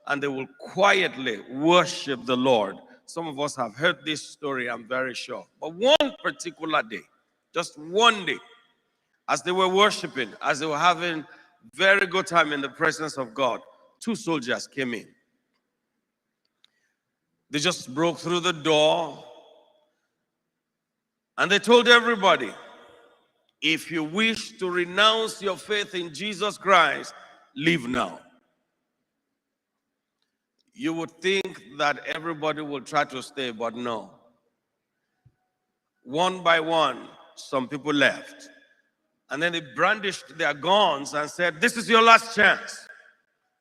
and they will quietly worship the Lord. Some of us have heard this story, I'm very sure. But one particular day, just one day, as they were worshiping, as they were having very good time in the presence of God, two soldiers came in. They just broke through the door and they told everybody, if you wish to renounce your faith in Jesus Christ, leave now. You would think that everybody would try to stay, but no. One by one, some people left. And then they brandished their guns and said, this is your last chance.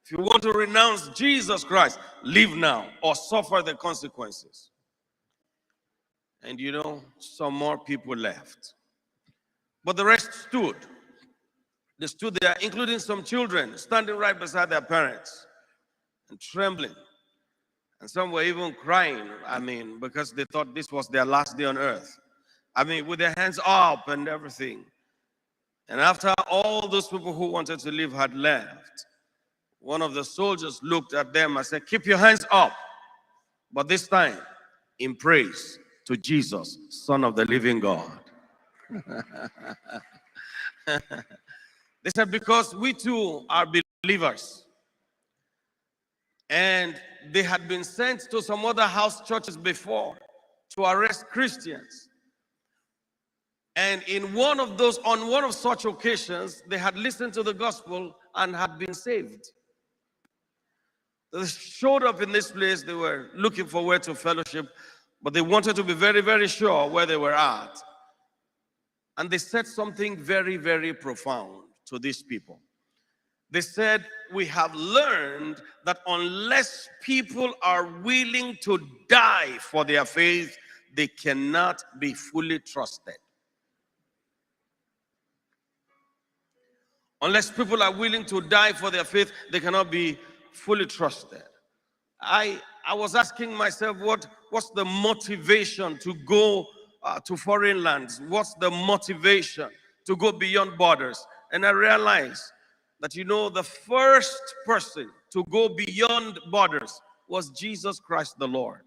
If you want to renounce Jesus Christ, leave now or suffer the consequences. And you know, some more people left. But the rest stood. They stood there, including some children, standing right beside their parents and trembling. And some were even crying, because they thought this was their last day on earth. With their hands up and everything. And after all those people who wanted to leave had left, one of the soldiers looked at them and said, keep your hands up. But this time, in praise to Jesus, Son of the living God. They said, because we too are believers. And they had been sent to some other house churches before to arrest Christians. And on one of such occasions, they had listened to the gospel and had been saved. They showed up in this place. They were looking for where to fellowship, but they wanted to be very, very sure where they were at. And they said something very, very profound to these people. They said, we have learned that unless people are willing to die for their faith, they cannot be fully trusted. Unless people are willing to die for their faith, they cannot be fully trusted. I was asking myself, what's the motivation to go to foreign lands? What's the motivation to go beyond borders? And I realized that, the first person to go beyond borders was Jesus Christ the Lord.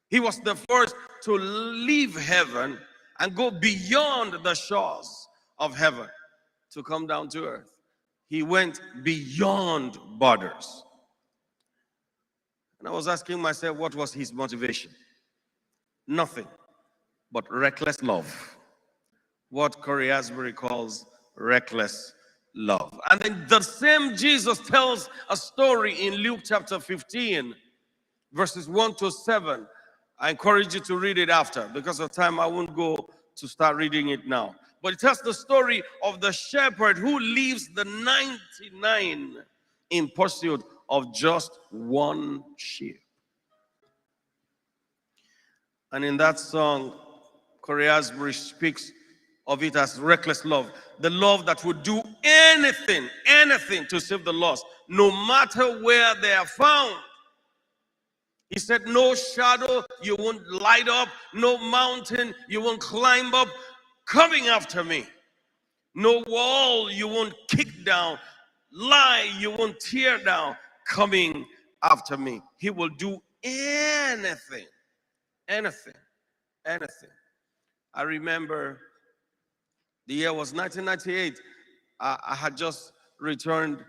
He was the first to leave heaven and go beyond the shores of heaven to come down to earth. He went beyond borders. And I was asking myself, what was his motivation? Nothing but reckless love. What Corey Asbury calls reckless love. And then the same Jesus tells a story in Luke chapter 15, verses 1 to 7. I encourage you to read it after. Because of time, I won't go to start reading it now. But it tells the story of the shepherd who leaves the 99 in pursuit of just one sheep. And in that song, Corey Asbury speaks of it as reckless love. The love that would do anything to save the lost, no matter where they are found. He said, no shadow you won't light up, no mountain you won't climb up, coming after me. No wall you won't kick down, lie you won't tear down, coming after me. He will do anything. I remember the year was 1998. I had just returned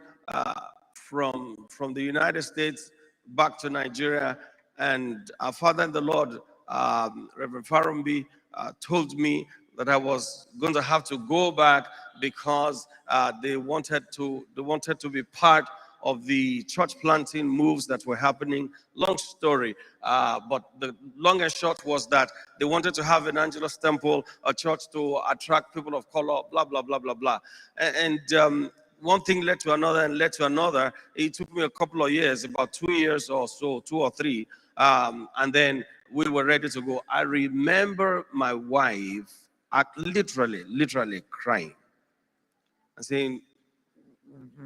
from the United States back to Nigeria, and our father in the Lord, Reverend Farumbi, told me that I was going to have to go back because they wanted to be part of the church planting moves that were happening. Long story, but the long and short was that they wanted to have an Angelus Temple, a church to attract people of color, blah, blah, blah, blah, blah. And one thing led to another and led to another. It took me a couple of years, about 2 years or so, 2 or 3. And then we were ready to go. I remember my wife literally crying and saying,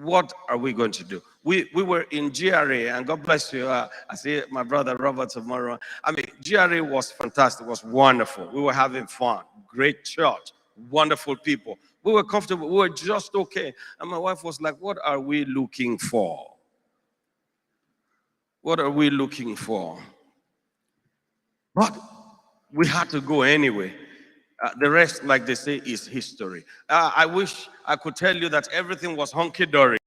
what are we going to do? We were in GRA, and God bless you. I see my brother Robert tomorrow. GRA was fantastic. It was wonderful. We were having fun. Great church. Wonderful people. We were comfortable. We were just okay. And my wife was like, what are we looking for? What are we looking for? But we had to go anyway. The rest, like they say, is history. I wish I could tell you that everything was hunky-dory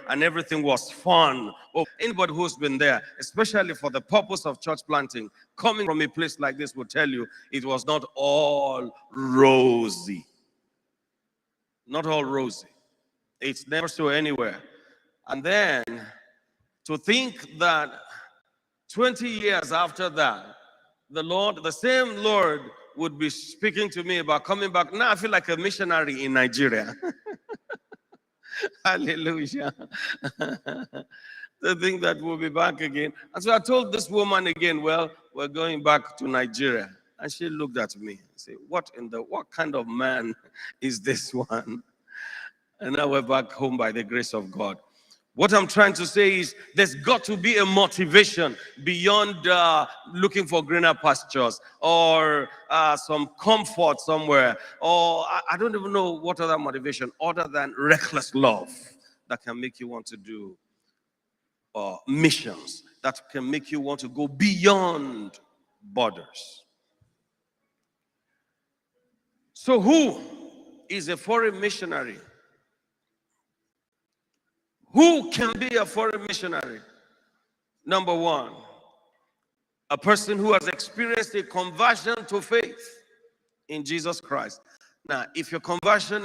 and everything was fun. Oh, anybody who's been there, especially for the purpose of church planting, coming from a place like this will tell you it was not all rosy. Not all rosy. It's never so anywhere. And then to think that 20 years after that, the same Lord would be speaking to me about coming back. Now I feel like a missionary in Nigeria. Hallelujah. To think that we'll be back again. And so I told this woman again, well, we're going back to Nigeria. And she looked at me and said, what kind of man is this one? And now we're back home by the grace of God. What I'm trying to say is there's got to be a motivation beyond looking for greener pastures or some comfort somewhere, or I don't even know what other motivation other than reckless love that can make you want to do missions, that can make you want to go beyond borders. So who is a foreign missionary? Who can be a foreign missionary? Number one, a person who has experienced a conversion to faith in Jesus Christ. Now, if your conversion